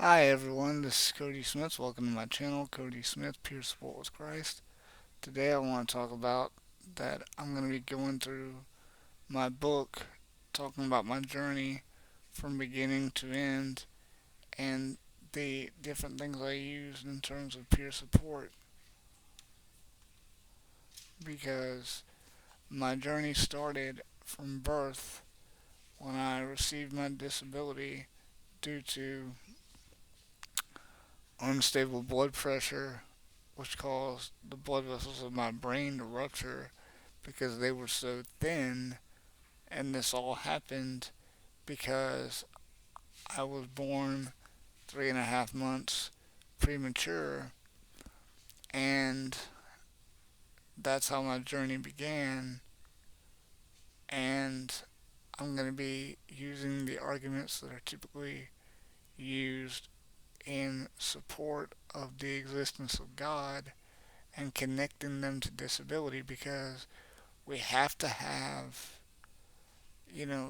Hi everyone, this is Cody Smith. Welcome to my channel, Cody Smith, Peer Support with Christ. Today I want to talk about that I'm going to be going through my book, talking about my journey from beginning to end and the different things I used in terms of peer support because my journey started from birth when I received my disability due to unstable blood pressure, which caused the blood vessels of my brain to rupture because they were so thin. And this all happened because I was born 3.5 months premature, and that's how my journey began. And I'm going to be using the arguments that are typically used in support of the existence of God and connecting them to disability because we have to have,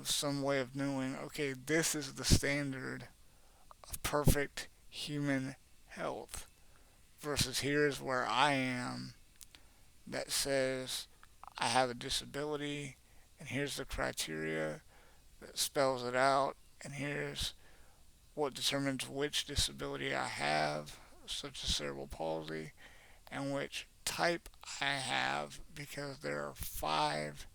some way of knowing, okay, this is the standard of perfect human health versus here's where I am that says I have a disability and here's the criteria that spells it out and here's what determines which disability I have, such as cerebral palsy, and which type I have because there are five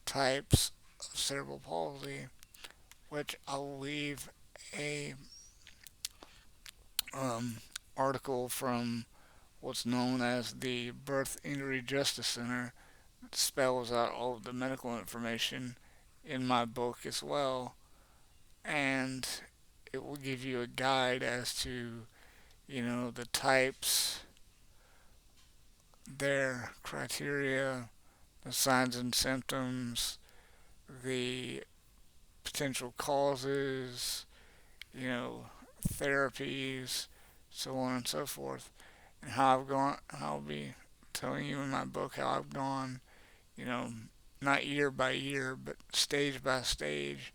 types of cerebral palsy, which I'll leave a um, article from what's known as the Birth Injury Justice Center that spells out all of the medical information in my book as well, and it will give you a guide as to the types, their criteria, the signs and symptoms, the potential causes, you know, therapies, so on and so forth, and how I'll be telling you in my book how I've gone, you know, not year by year, but stage by stage,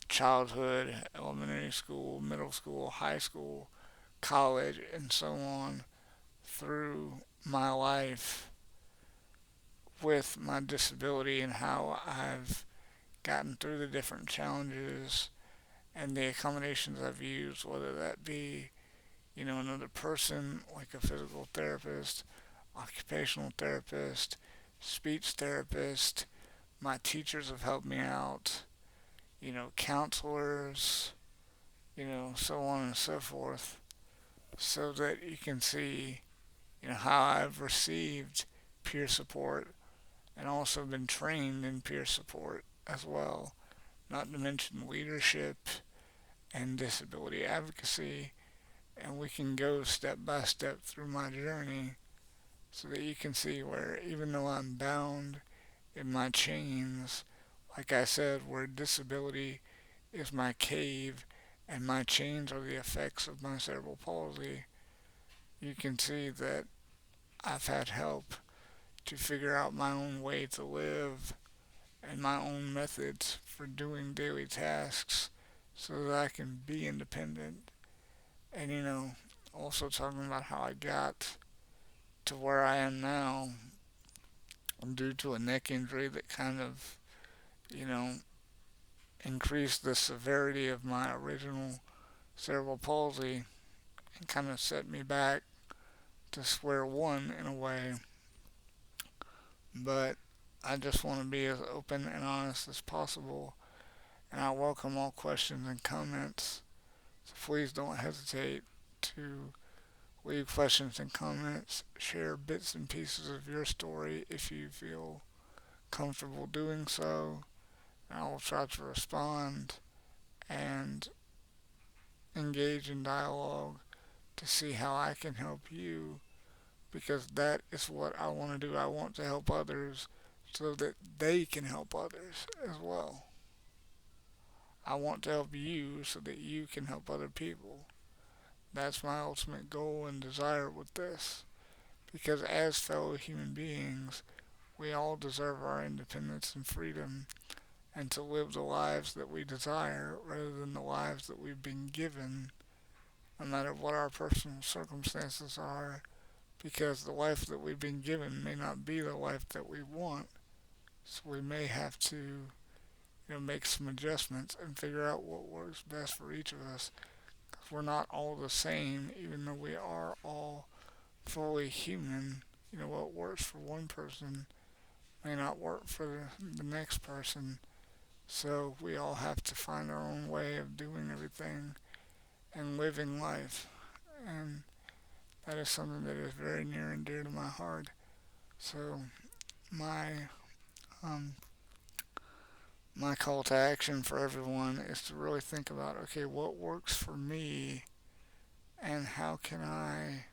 childhood, elementary school, middle school, high school, college, and so on through my life with my disability and how I've gotten through the different challenges and the accommodations I've used, whether that be, another person like a physical therapist, occupational therapist, speech therapist. My teachers have helped me out, counselors, so on and so forth, so that you can see, how I've received peer support and also been trained in peer support as well, not to mention leadership and disability advocacy. And we can go step by step through my journey so that you can see where, even though I'm bound in my chains, like I said, where disability is my cave and my chains are the effects of my cerebral palsy, you can see that I've had help to figure out my own way to live and my own methods for doing daily tasks so that I can be independent. And, also talking about how I got to where I am now due to a neck injury that kind of, you know, increased the severity of my original cerebral palsy and kind of set me back to square one in a way. But I just want to be as open and honest as possible, and I welcome all questions and comments. So please don't hesitate to leave questions and comments. Share bits and pieces of your story if you feel comfortable doing so. I will try to respond and engage in dialogue to see how I can help you because that is what I want to do. I want to help others so that they can help others as well. I want to help you so that you can help other people. That's my ultimate goal and desire with this. Because as fellow human beings, we all deserve our independence and freedom and to live the lives that we desire rather than the lives that we've been given no matter what our personal circumstances are, because the life that we've been given may not be the life that we want. So we may have to, make some adjustments and figure out what works best for each of us. 'Cause we're not all the same, even though we are all fully human. What works for one person may not work for the next person. So we all have to find our own way of doing everything and living life. And that is something that is very near and dear to my heart. So my um, my call to action for everyone is to really think about, okay, what works for me, and how can I,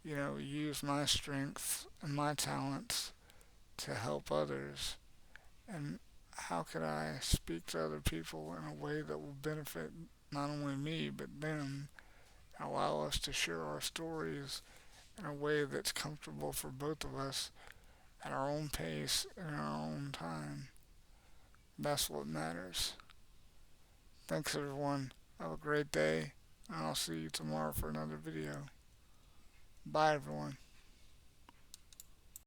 use my strengths and my talents to help others, and how can I speak to other people in a way that will benefit not only me but them, and allow us to share our stories in a way that's comfortable for both of us at our own pace and our own time. That's what matters. Thanks, everyone. Have a great day, and I'll see you tomorrow for another video. Bye, everyone.